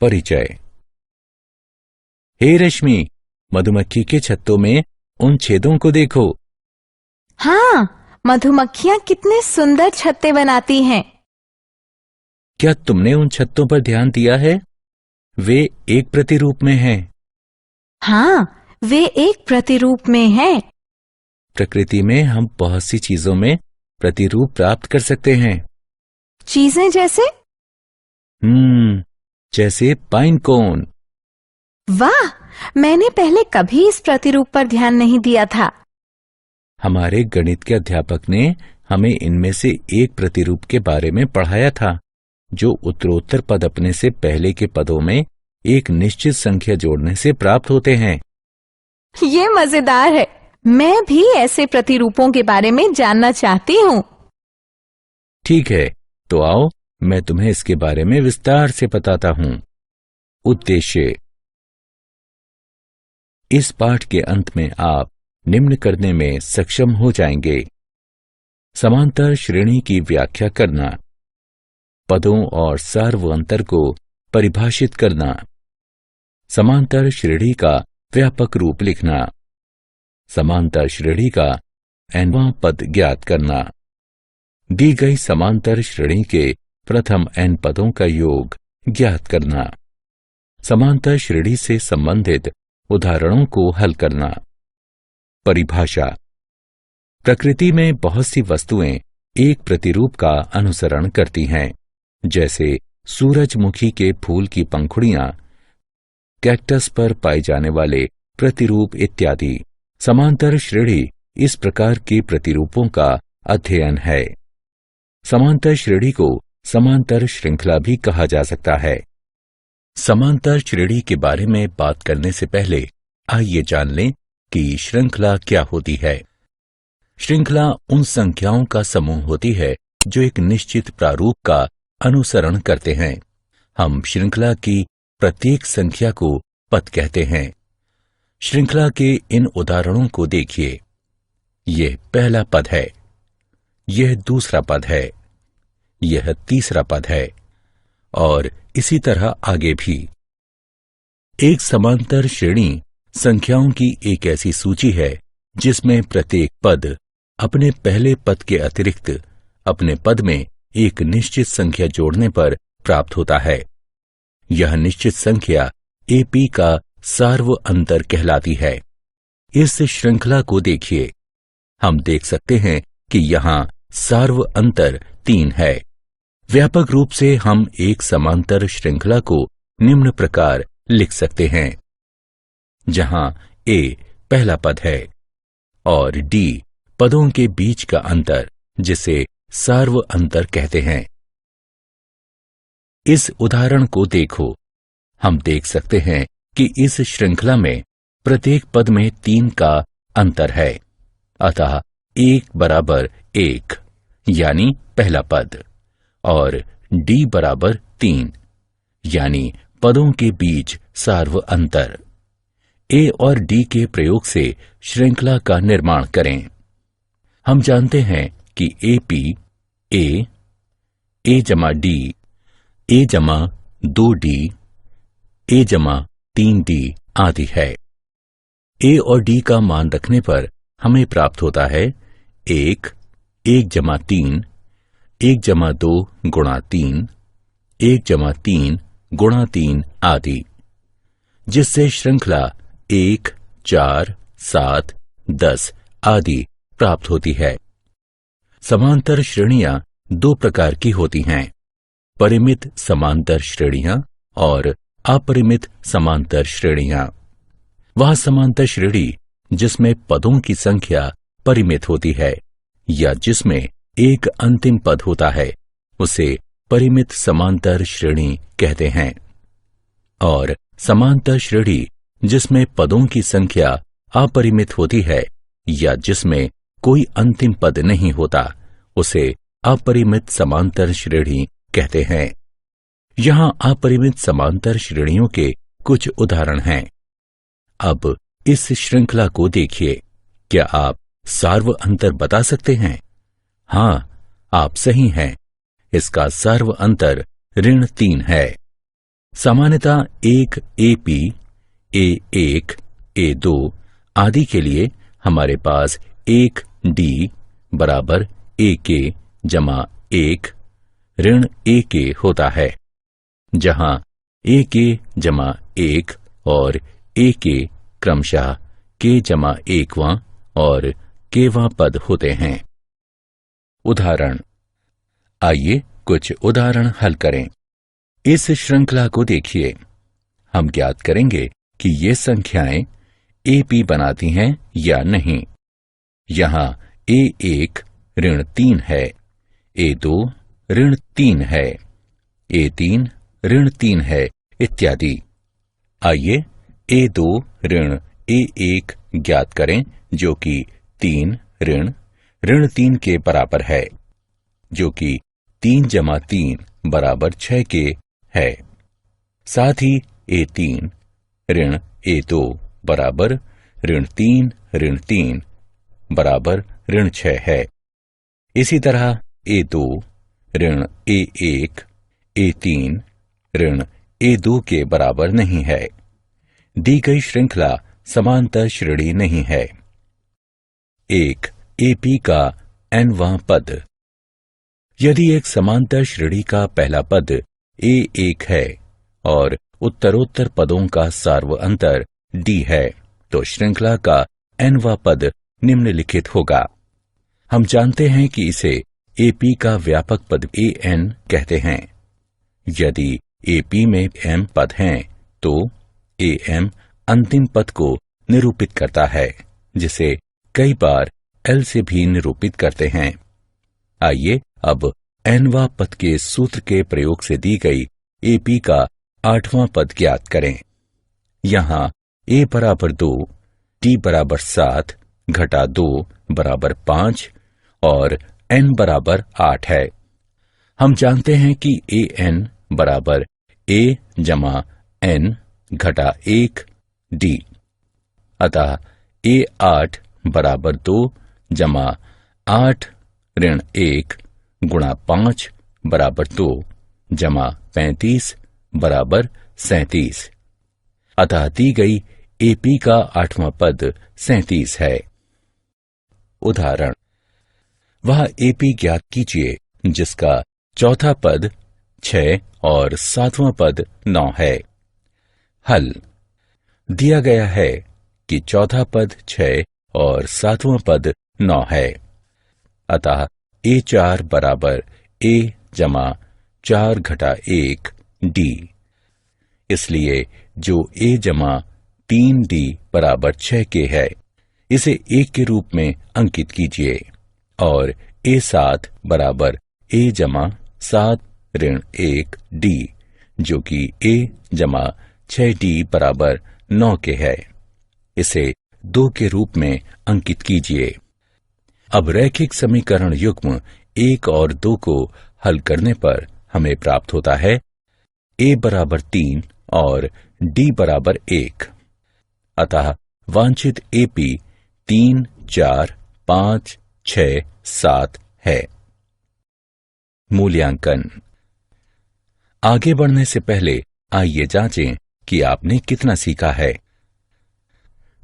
परिचय। हे रश्मि, मधुमक्खी के छत्तों में उन छेदों को देखो। हाँ, मधुमक्खियाँ कितने सुंदर छत्ते बनाती हैं। क्या तुमने उन छत्तों पर ध्यान दिया है? वे एक प्रतिरूप में हैं। हाँ, वे एक प्रतिरूप में हैं। प्रकृति में हम बहुत सी चीजों में प्रतिरूप प्राप्त कर सकते हैं। चीजें जैसे? जैसे पाइन कोन। वाह, मैंने पहले कभी इस प्रतिरूप पर ध्यान नहीं दिया था। हमारे गणित के अध्यापक ने हमें इनमें से एक प्रतिरूप के बारे में पढ़ाया था, जो उत्तरोत्तर पद अपने से पहले के पदों में एक निश्चित संख्या जोड़ने से प्राप्त होते हैं। ये मजेदार है। मैं भी ऐसे प्रतिरूपों के बारे में जानना चाहती हूँ। ठीक है, तो आओ मैं तुम्हें इसके बारे में विस्तार से बताता हूँ। उद्देश्य। इस पाठ के अंत में आप निम्न करने में सक्षम हो जाएंगे: समांतर श्रेणी की व्याख्या करना, पदों और सार्वअंतर को परिभाषित करना, समांतर श्रेणी का व्यापक रूप लिखना, समांतर श्रेणी का nवां पद ज्ञात करना, दी गई समांतर श्रेणी के प्रथम n पदों का योग ज्ञात करना, समांतर श्रेणी से संबंधित उदाहरणों को हल करना। परिभाषा। प्रकृति में बहुत सी वस्तुएं एक प्रतिरूप का अनुसरण करती हैं, जैसे सूरजमुखी के फूल की पंखुड़ियां, कैक्टस पर पाए जाने वाले प्रतिरूप इत्यादि। समांतर श्रेणी इस प्रकार के प्रतिरूपों का अध्ययन है। समांतर श्रेणी को समांतर श्रृंखला भी कहा जा सकता है। समांतर श्रेणी के बारे में बात करने से पहले आइए जान लें कि श्रृंखला क्या होती है। श्रृंखला उन संख्याओं का समूह होती है जो एक निश्चित प्रारूप का अनुसरण करते हैं। हम श्रृंखला की प्रत्येक संख्या को पद कहते हैं। श्रृंखला के इन उदाहरणों को देखिए। यह पहला पद है, यह दूसरा पद है, यह तीसरा पद है और इसी तरह आगे भी। एक समांतर श्रेणी संख्याओं की एक ऐसी सूची है जिसमें प्रत्येक पद अपने पहले पद के अतिरिक्त अपने पद में एक निश्चित संख्या जोड़ने पर प्राप्त होता है। यह निश्चित संख्या AP का सार्वअंतर कहलाती है। इस श्रृंखला को देखिए। हम देख सकते हैं कि यहाँ सार्वअंतर 3 है। व्यापक रूप से हम एक समांतर श्रृंखला को निम्न प्रकार लिख सकते हैं, जहां A पहला पद है और D पदों के बीच का अंतर, जिसे सार्वअंतर कहते हैं। इस उदाहरण को देखो। हम देख सकते हैं कि इस श्रृंखला में प्रत्येक पद में 3 का अंतर है, अतः 1 बराबर 1 यानी पहला पद और D बराबर 3 यानी पदों के बीच सार्वअंतर। A और D के प्रयोग से श्रृंखला का निर्माण करें। हम जानते हैं कि AP A जमा D, A जमा 2D, A जमा 3D आदि है। A और D का मान रखने पर हमें प्राप्त होता है 1 जमा 3, 1 जमा 2 गुणा 3, 1 जमा 3 गुणा 3 आदि, जिससे श्रृंखला 1, 4, 7, 10 आदि प्राप्त होती है। समांतर श्रेणियां 2 प्रकार की होती हैं: परिमित समांतर श्रेणियां और अपरिमित समांतर श्रेणियां। वह समांतर श्रेणी जिसमें पदों की संख्या परिमित होती है या जिसमें एक अंतिम पद होता है, उसे परिमित समांतर श्रेणी कहते हैं। और समांतर श्रेणी जिसमें पदों की संख्या अपरिमित होती है या जिसमें कोई अंतिम पद नहीं होता, उसे अपरिमित समांतर श्रेणी कहते हैं। यहाँ अपरिमित समांतर श्रेणियों के कुछ उदाहरण हैं। अब इस श्रृंखला को देखिए। क्या आप सार्वअंतर बता सकते हैं? हाँ, आप सही हैं। इसका सार्वअंतर ऋण 3 है। सामान्यतः एक AP, A1, A2 आदि के लिए हमारे पास एक D बराबर AK जमा 1 ऋण AK होता है, जहां AK जमा 1 और AK क्रमशः K जमा 1वां और Kवां पद होते हैं। उदाहरण, आइए कुछ उदाहरण हल करें। इस श्रृंखला को देखिए। हम ज्ञात करेंगे कि ये संख्याएं AP बनाती हैं या नहीं। यहाँ A1 ऋण 3 है, A2 ऋण 3 है, A3 ऋण 3 है, इत्यादि। आइए A2 ऋण A1 ज्ञात करें, जो कि 3 ऋण 3 के बराबर है, जो कि 3 जमा 3 बराबर 6 के है। साथ ही A3 ऋण A2 बराबर ऋण 3 बराबर ऋण 6 है। इसी तरह A2 ऋण A1 A3 ऋण A2 के बराबर नहीं है। दी गई श्रृंखला समांतर श्रेणी नहीं है। एक AP का nवां पद। यदि एक समांतर श्रेणी का पहला पद A1 है और उत्तरोत्तर पदों का सार्व अंतर D है, तो श्रृंखला का nवां पद निम्नलिखित होगा। हम जानते हैं कि इसे AP का व्यापक पद AN कहते हैं। यदि AP में M पद हैं, तो AM अंतिम पद को निरूपित करता है, जिसे कई बार L से भी निरूपित करते हैं। आइए अब nवां पद के सूत्र के प्रयोग से दी गई AP का 8वां पद ज्ञात करें। यहाँ A बराबर 2, T बराबर 7 घटा 2 बराबर 5 और N बराबर 8 है। हम जानते हैं कि AN बराबर A जमा N घटा 1 D, अतः A8 बराबर 2 जमा 8 ऋण 1 गुणा 5 बराबर 2 जमा 35 बराबर 37। अतः दी गई AP का 8वां पद 37 है। उदाहरण, वह AP ज्ञात कीजिए जिसका चौथा पद 6 और 7वां पद 9 है। हल, दिया गया है कि चौथा पद 6 और 7वां पद 9 है, अतः A4 बराबर A जमा 4 घटा 1 D। इसलिए जो A जमा 3D बराबर 6 के है, इसे 1 के रूप में अंकित कीजिए, और A7 बराबर A जमा 7 ऋण 1 D, जो कि A जमा 6D बराबर 9 के है, इसे 2 के रूप में अंकित कीजिए। अब रैखिक समीकरण युग्म 1 और 2 को हल करने पर हमें प्राप्त होता है A बराबर 3 और D बराबर 1। अतः वांछित AP 3, 4, 5, 6, 7 है। मूल्यांकन। आगे बढ़ने से पहले आइए जांचें कि आपने कितना सीखा है।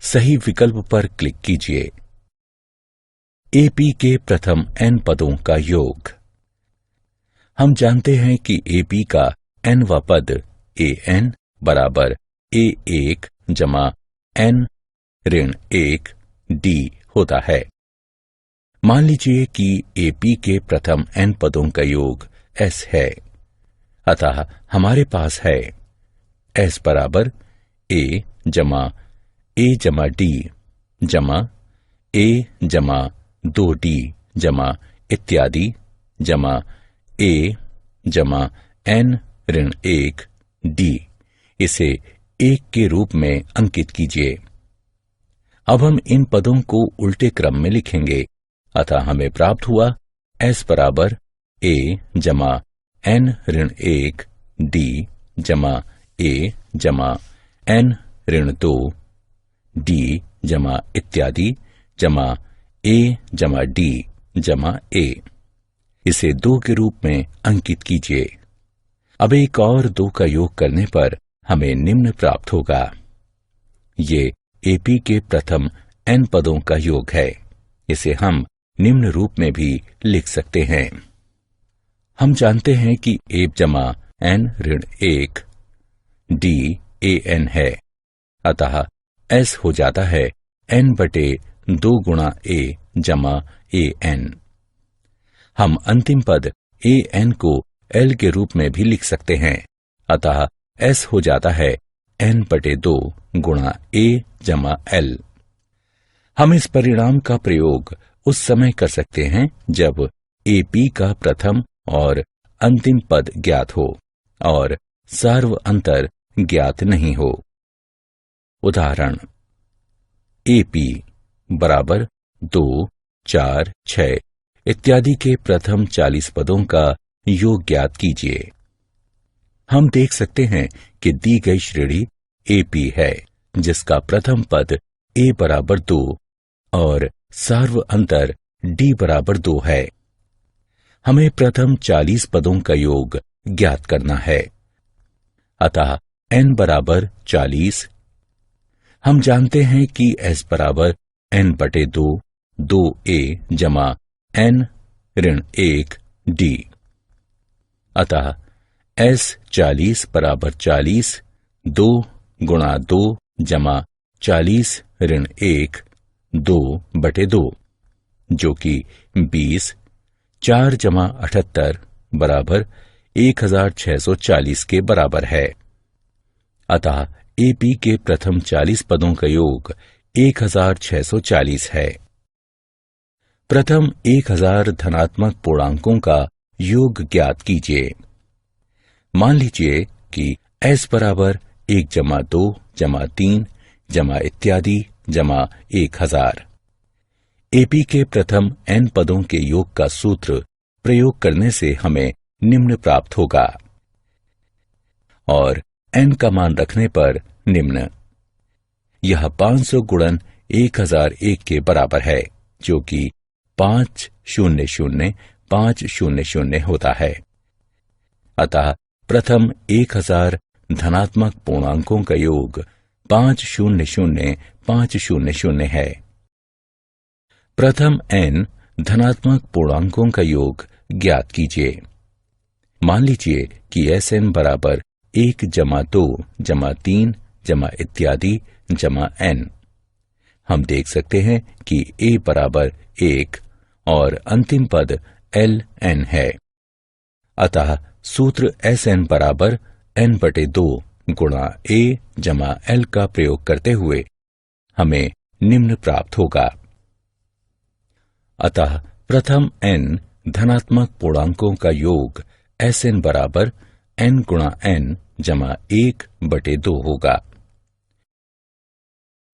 सही विकल्प पर क्लिक कीजिए। AP के प्रथम n पदों का योग। हम जानते हैं कि AP का nवां पद AN बराबर A1 जमा N ऋण 1 D होता है। मान लीजिए कि AP के प्रथम n पदों का योग S है, अतः हमारे पास है S बराबर A जमा D जमा A जमा 2D जमा इत्यादि जमा A जमा N ऋण 1 D। इसे 1 के रूप में अंकित कीजिए। अब हम इन पदों को उल्टे क्रम में लिखेंगे, अतः हमें प्राप्त हुआ S बराबर A जमा N ऋण 1 D जमा A जमा N ऋण 2 D जमा इत्यादि जमा A जमा D जमा A। इसे 2 के रूप में अंकित कीजिए। अब एक और 2 का योग करने पर हमें निम्न प्राप्त होगा। ये AP के प्रथम n पदों का योग है। इसे हम निम्न रूप में भी लिख सकते हैं। हम जानते हैं कि A जमा n ऋण 1 D AN है, अतः S हो जाता है n बटे 2 गुणा A जमा AN। हम अंतिम पद AN को L के रूप में भी लिख सकते हैं, अतः S हो जाता है n बटे 2 गुणा A जमा L। हम इस परिणाम का प्रयोग उस समय कर सकते हैं जब AP का प्रथम और अंतिम पद ज्ञात हो और सार्व अंतर ज्ञात नहीं हो। उदाहरण AP बराबर 2, 4, 6 इत्यादि के प्रथम 40 पदों का योग ज्ञात कीजिए। हम देख सकते हैं कि दी गई श्रेणी AP है, जिसका प्रथम पद A बराबर 2 और सार्व अंतर D बराबर 2 है। हमें प्रथम 40 पदों का योग ज्ञात करना है, अतः n बराबर 40। हम जानते हैं कि S बराबर n बटे 2 2A जमा n ऋण 1 D, अतः S 40 बराबर 40 2 गुणा 2 जमा 40 ऋण 1 2 बटे 2, जो कि 20 4 जमा 78 बराबर 1640 के बराबर है। अतः AP के प्रथम 40 पदों का योग 1640 है। प्रथम 1000 धनात्मक पूर्णांकों का योग ज्ञात कीजिए। मान लीजिए कि S बराबर 1 जमा 2 जमा 3 जमा इत्यादि जमा 1000। AP के प्रथम n पदों के योग का सूत्र प्रयोग करने से हमें निम्न प्राप्त होगा और n का मान रखने पर निम्न। यह 500 गुणन 1001 के बराबर है, जो कि 500,500 होता है। अतः प्रथम 1000 धनात्मक पूर्णांकों का योग 500,500 है। प्रथम n धनात्मक पूर्णांकों का योग ज्ञात कीजिए। मान लीजिए कि Sn बराबर 1 जमा 2 जमा 3 जमा इत्यादि जमा n। हम देख सकते हैं कि A बराबर 1 और अंतिम पद Ln है, अतः सूत्र Sn बराबर n बटे 2 गुणा A जमा L का प्रयोग करते हुए हमें निम्न प्राप्त होगा। अतः प्रथम n धनात्मक पूर्णांकों का योग Sn बराबर n गुणा n जमा 1 बटे 2 होगा।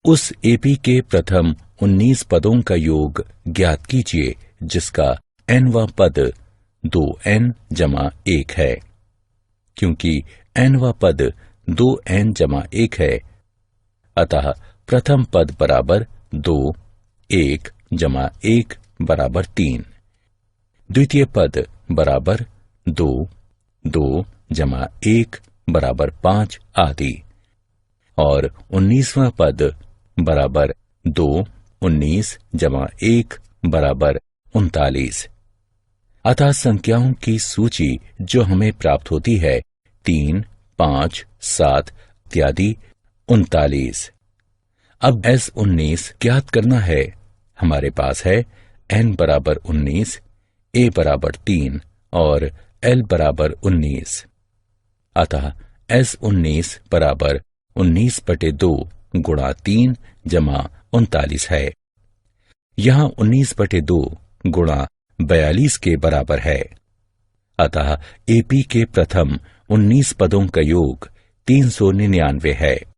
उस AP के प्रथम 19 पदों का योग ज्ञात कीजिए जिसका nवां पद 2n जमा 1 है। क्योंकि nवां पद 2n जमा 1 है, अतः प्रथम पद बराबर 2 1 जमा 1 बराबर 3, द्वितीय पद बराबर 2 2 जमा 1 बराबर 5 आदि, और 19वां पद बराबर 2 19 जमा 1 बराबर 39। अतः संख्याओं की सूची जो हमें प्राप्त होती है 3 5 7 इत्यादि 39। अब S19 ज्ञात करना है। हमारे पास है n बराबर 19, A बराबर 3 और L बराबर 19। अतः S19 बराबर 19 बटे 2 गुणा 3 जमा 39 है। यहाँ 19 बटे 2 गुणा 42 के बराबर है। अतः AP के प्रथम 19 पदों का योग 399 है।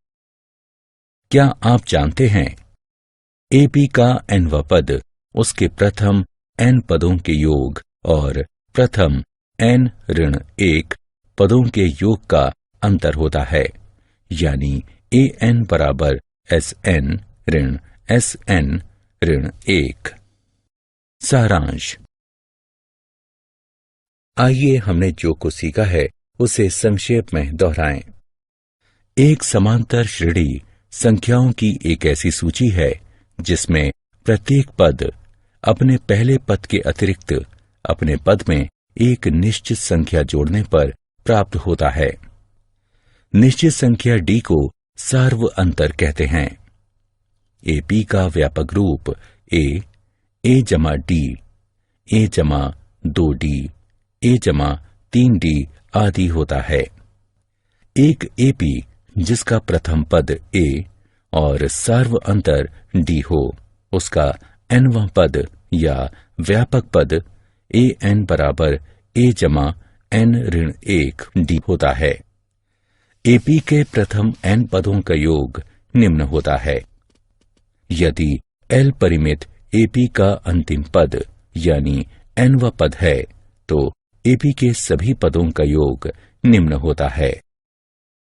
क्या आप जानते हैं AP का nवां पद उसके प्रथम n पदों के योग और प्रथम n ऋण 1 पदों के योग का अंतर होता है, यानी AN बराबर SN ऋण SN ऋण 1। सारांश। आइए हमने जो कुछ सीखा है उसे संक्षेप में दोहराएं। एक समांतर श्रेणी संख्याओं की एक ऐसी सूची है जिसमें प्रत्येक पद अपने पहले पद के अतिरिक्त अपने पद में एक निश्चित संख्या जोड़ने पर प्राप्त होता है। निश्चित संख्या d को सार्व अंतर कहते हैं। AP का व्यापक रूप a जमा d, a जमा 2d, a जमा 3d आदि होता है। एक AP जिसका प्रथम पद a और सार्व अंतर d हो, उसका nवां पद या व्यापक पद an बराबर a जमा n ऋण 1 d होता है। AP के प्रथम n पदों का योग निम्न होता है। यदि L परिमित AP का अंतिम पद यानी nवां पद है तो AP के सभी पदों का योग निम्न होता है।